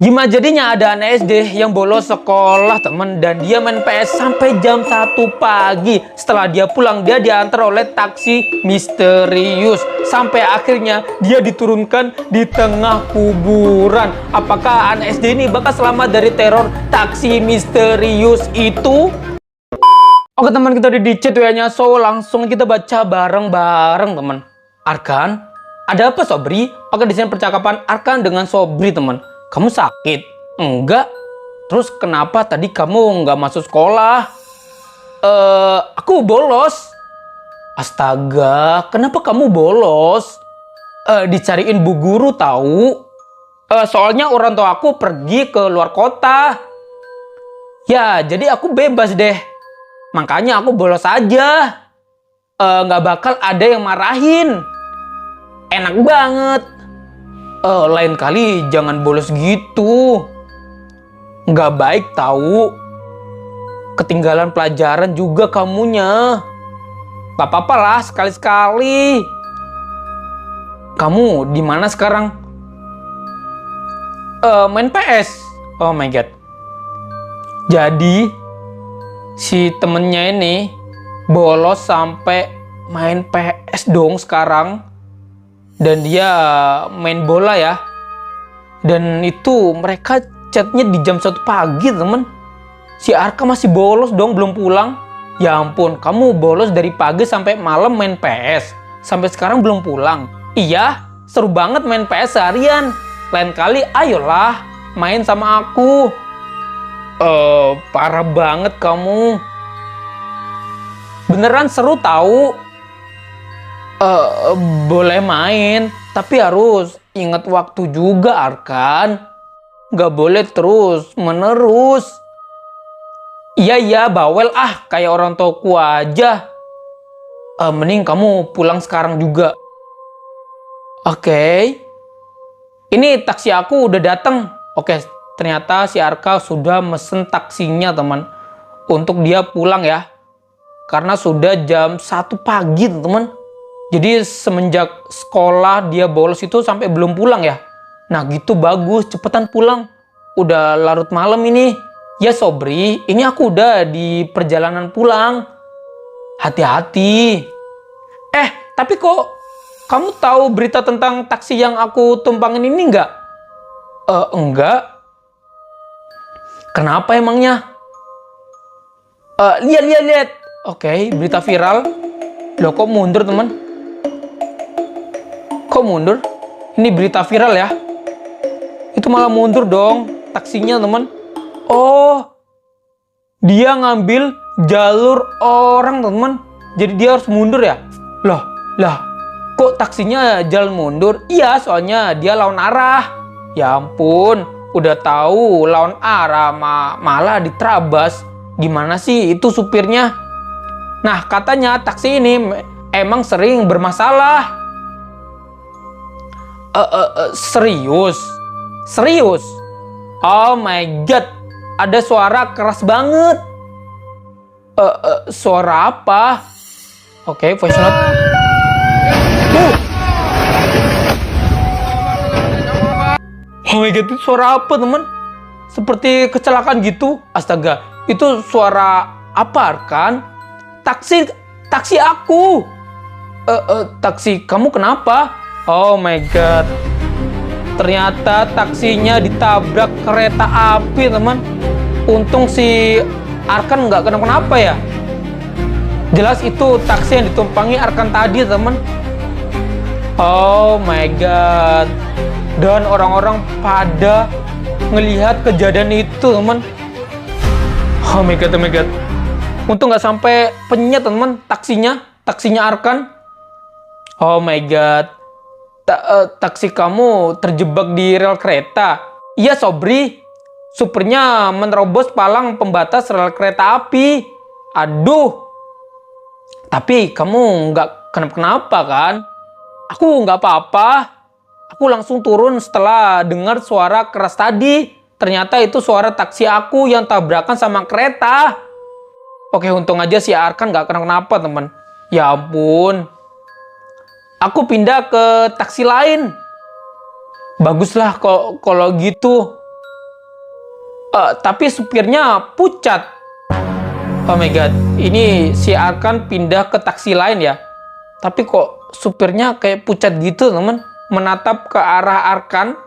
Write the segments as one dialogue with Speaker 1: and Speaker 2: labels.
Speaker 1: Gimana jadinya ada anak SD yang bolos sekolah temen dan dia main PS sampai jam 1 pagi. Setelah dia pulang dia diantar oleh taksi misterius. Sampai akhirnya dia diturunkan di tengah kuburan. Apakah anak SD ini bakal selamat dari teror taksi misterius itu? Oke teman, kita udah di chat WA-nya, so langsung kita baca bareng-bareng teman. Arkan, ada apa Sobri? Oke, di sini percakapan Arkan dengan Sobri teman. Kamu sakit? Enggak. Terus kenapa tadi kamu nggak masuk sekolah? Aku bolos. Astaga, kenapa kamu bolos? Dicariin bu guru tahu. Soalnya orang tua aku pergi ke luar kota. Ya, jadi aku bebas deh. Makanya aku bolos aja. Nggak bakal ada yang marahin. Enak banget. Lain kali jangan bolos gitu. Nggak baik tahu. Ketinggalan pelajaran juga kamunya. Gak apa-apa lah, sekali-sekali. Kamu di mana sekarang? Main PS. Oh my god. Jadi si temennya ini bolos sampai main PS dong sekarang. Dan dia main bola ya. Dan itu mereka chatnya di jam 1 pagi temen. Si Arka masih bolos dong, belum pulang. Ya ampun, kamu bolos dari pagi sampai malam main PS. Sampai sekarang belum pulang. Iya, seru banget main PS seharian. Lain kali ayolah main sama aku. Parah banget kamu. Beneran seru tahu. Boleh main, tapi harus ingat waktu juga, Arkan. Gak boleh terus menerus. Iya, bawel kayak orang tuaku aja. Mending kamu pulang sekarang juga. Oke. Ini taksi aku udah datang. Oke, ternyata si Arka sudah mesen taksinya, teman. Untuk dia pulang ya. Karena sudah jam 1 pagi, teman. Jadi semenjak sekolah dia bolos itu sampai belum pulang ya. Nah gitu bagus, cepetan pulang. Udah larut malam ini. Ya Sobri, ini aku udah di perjalanan pulang. Hati-hati. Tapi kok kamu tahu berita tentang taksi yang aku tumpangin ini nggak? Enggak. Kenapa emangnya? Lihat. Oke, berita viral. Loh kok mundur teman? Kok mundur? Ini berita viral ya. Itu malah mundur dong taksinya teman. Oh, dia ngambil jalur orang teman. Jadi dia harus mundur ya. Lah, kok taksinya jalan mundur? Iya, soalnya dia lawan arah. Ya ampun, udah tahu lawan arah malah diterabas. Gimana sih itu supirnya? Nah, katanya taksi ini emang sering bermasalah. Serius? Oh my god, ada suara keras banget. Suara apa? Oke, voice note. Oh my god, itu suara apa teman? Seperti kecelakaan gitu. Astaga, itu suara apa kan? Taksi aku. Taksi kamu kenapa? Oh my god. Ternyata taksinya ditabrak kereta api, teman. Untung si Arkan nggak kenapa-napa ya. Jelas itu taksi yang ditumpangi Arkan tadi, teman. Oh my god. Dan orang-orang pada ngelihat kejadian itu, teman. Oh my god. Untung nggak sampai penyet, teman, taksinya Arkan. Oh my god. Taksi kamu terjebak di rel kereta. Iya Sobri, supirnya menerobos palang pembatas rel kereta api. Aduh. Tapi kamu nggak kenapa-kenapa kan? Aku nggak apa-apa. Aku langsung turun setelah dengar suara keras tadi. Ternyata itu suara taksi aku yang tabrakan sama kereta. Oke, untung aja si Arkan nggak kenapa-kenapa teman. Ya ampun. Aku pindah ke taksi lain. Baguslah kalau gitu. Tapi supirnya pucat. Oh my god, ini si Arkan pindah ke taksi lain ya. Tapi kok supirnya kayak pucat gitu teman, menatap ke arah Arkan.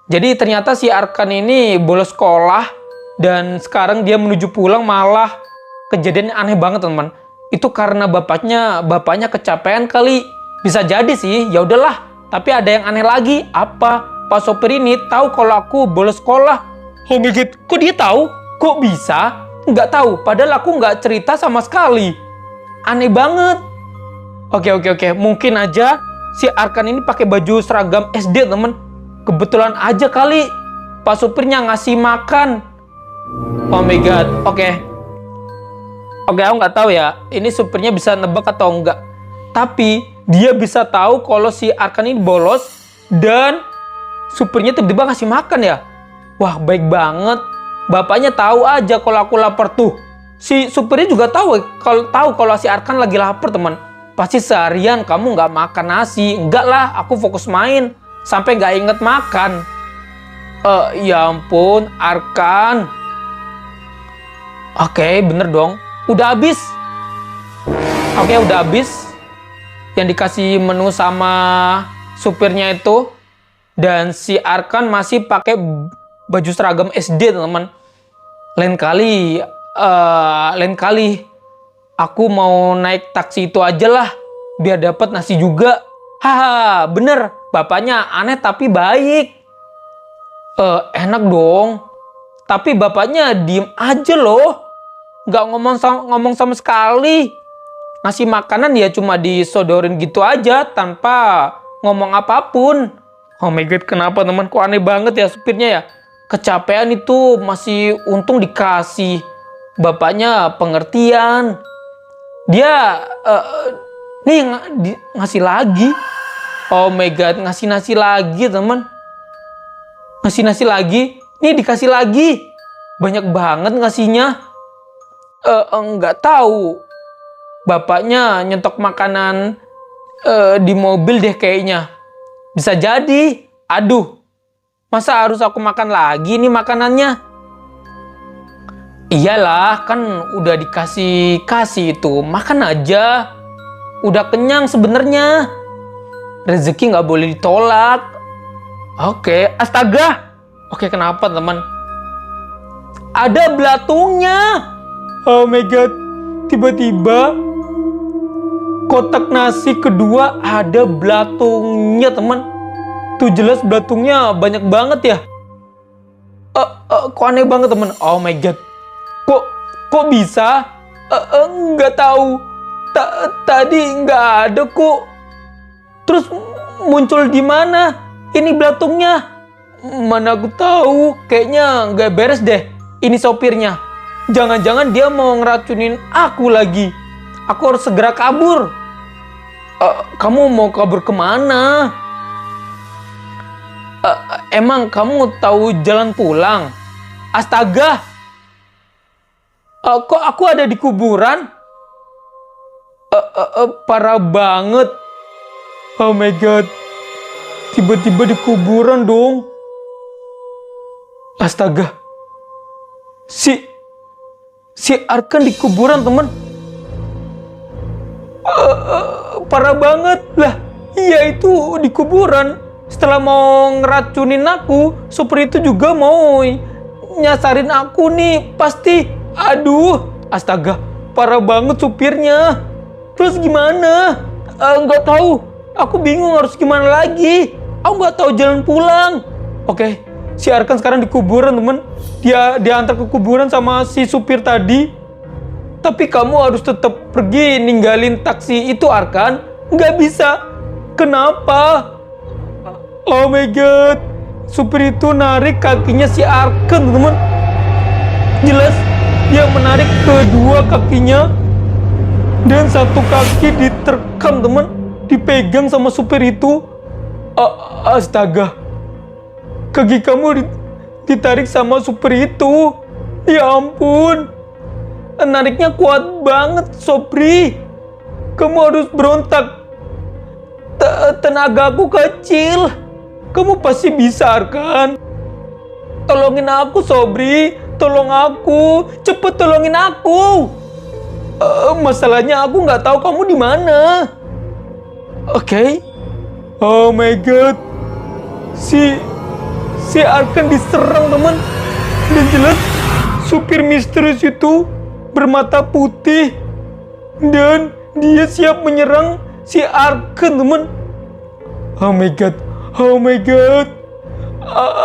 Speaker 1: Jadi ternyata si Arkan ini bolos sekolah dan sekarang dia menuju pulang malah kejadian aneh banget teman. Itu karena bapaknya kecapean kali. Bisa jadi sih, ya udahlah. Tapi ada yang aneh lagi. Apa? Pak sopir ini tahu kalau aku bolos sekolah. Oh my god, kok dia tahu? Kok bisa? Nggak tahu, padahal aku nggak cerita sama sekali. Aneh banget. Oke. Mungkin aja si Arkan ini pakai baju seragam SD temen. Kebetulan aja kali Pak supirnya ngasih makan. Oh my god, Oke, aku nggak tahu ya. Ini supirnya bisa nebak atau enggak. Tapi dia bisa tahu kalau si Arkan ini bolos dan supirnya tiba-tiba ngasih makan ya. Wah, baik banget. Bapaknya tahu aja kalau aku lapar tuh. Si supirnya juga tahu kalau si Arkan lagi lapar teman. Pasti seharian kamu nggak makan nasi. Enggak lah, aku fokus main sampai nggak inget makan. Ya ampun, Arkan. Oke, bener dong. Udah habis. Oke, udah habis. Yang dikasih menu sama supirnya itu. Dan si Arkan masih pakai baju seragam SD teman. Lain kali aku mau naik taksi itu aja lah biar dapat nasi juga. Haha, bener. Bapaknya aneh tapi baik. Enak dong. Tapi bapaknya diem aja loh. Nggak ngomong sama sekali. Ngasih makanan ya cuma disodorin gitu aja tanpa ngomong apapun. Oh my god, kenapa teman? Kok aneh banget ya supirnya ya? Kecapean itu masih untung dikasih. Bapaknya pengertian. Dia ngasih lagi. Oh my god, ngasih nasi lagi teman. Ngasih nasi lagi. Nih dikasih lagi. Banyak banget ngasihnya. Nggak tahu. Bapaknya nyetok makanan di mobil deh kayaknya. Bisa jadi. Aduh. Masa harus aku makan lagi nih makanannya? Iyalah, kan udah dikasih itu. Makan aja. Udah kenyang sebenarnya. Rezeki nggak boleh ditolak. Oke, astaga. Oke, kenapa teman? Ada belatungnya. Oh my god. Tiba-tiba kotak nasi kedua ada belatungnya teman. Tuh jelas belatungnya banyak banget ya. Kok aneh banget teman. Oh my god. Kok bisa? Nggak tahu. Tadi nggak ada kok. Terus muncul di mana? Ini belatungnya. Mana aku tahu. Kayaknya nggak beres deh. Ini sopirnya. Jangan-jangan dia mau ngeracunin aku lagi. Aku harus segera kabur. Kamu mau kabur kemana? Emang kamu tahu jalan pulang? Astaga! Kok aku ada di kuburan? Parah banget. Oh my god. Tiba-tiba di kuburan dong. Astaga. Si Arkan di kuburan teman. Parah banget. Lah, iya itu di kuburan. Setelah mau ngeracunin aku, supir itu juga mau nyasarin aku nih. Pasti. Aduh, astaga. Parah banget supirnya. Terus gimana? Nggak tahu. Aku bingung harus gimana lagi. Aku nggak tahu jalan pulang. Oke, si Arkan sekarang di kuburan temen. Dia diantar ke kuburan sama si supir tadi. Tapi kamu harus tetap pergi ninggalin taksi itu Arkan. Nggak bisa. Kenapa? Oh my god. Supir itu narik kakinya si Arkan temen. Jelas dia menarik kedua kakinya. Dan satu kaki diterkam temen. Dipegang sama supir itu. Astaga. Kaki kamu ditarik sama supir itu. Ya ampun. Nariknya kuat banget, Sopri. Kamu harus berontak. Tenagaku kecil. Kamu pasti bisa, Arkan. tolongin aku, Sobri. Tolong aku, cepet tolongin aku. Masalahnya aku nggak tahu kamu di mana. Oke. Oh my god. Si Arkan diserang, teman. Dan jelas supir misterius itu bermata putih dan dia siap menyerang si Arkan, teman. Oh my god. Oh my god.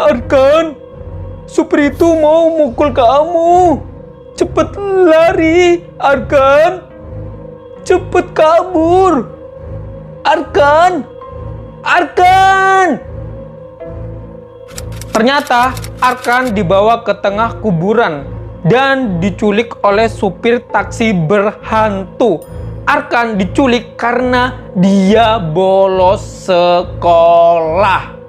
Speaker 1: Arkan, supir itu mau mukul kamu. Cepet lari, Arkan. Cepet kabur. Arkan. Arkan. Ternyata Arkan dibawa ke tengah kuburan dan diculik oleh supir taksi berhantu. Arkan diculik karena dia bolos sekolah.